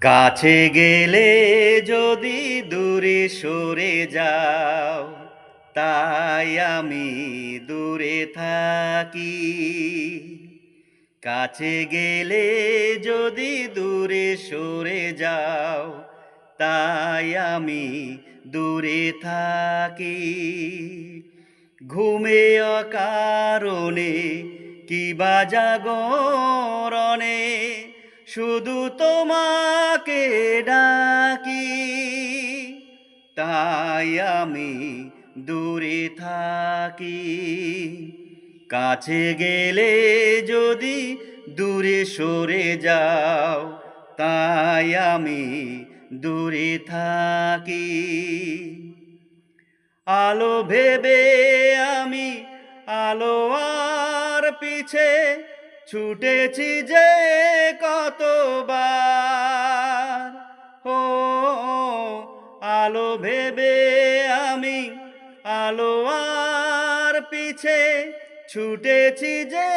কাছে গেলে যদি দূরে সরে যাও, তাই আমি দূরে থাকি। কাছে গেলে যদি দূরে সরে যাও, তাই আমি দূরে থাকি। ঘুমে অকারণে কিবা জাগরণে শুধু তোমাকে ডাকি, তাই আমি দূরে থাকি। কাছে গেলে যদি দূরে সরে যাও, তাই আমি দূরে থাকি। আলো ভেবে আমি আলো আর পিছে ছুটেছি যে কতবার। ও আলো ভেবে আমি আলো আর পিছে ছুটেছি যে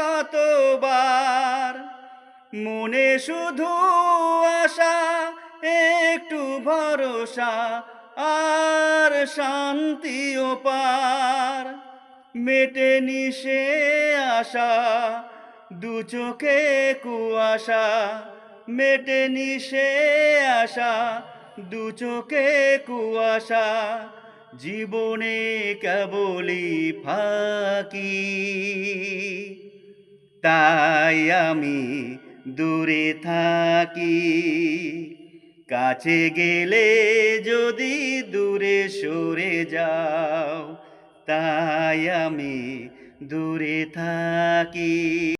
কতবার। মনে শুধু আশা, একটু ভরসা আর শান্তিও পার। মেটেনি সে আশা, দু চোখে কুয়াশা। মেটেনি সে আশা, দু চোখে কুয়াশা। জীবনে কেবলই ফাঁকি, তাই আমি দূরে থাকি। কাছে গেলে যদি দূরে সরে যাও, তাই আমি দূরে থাকি।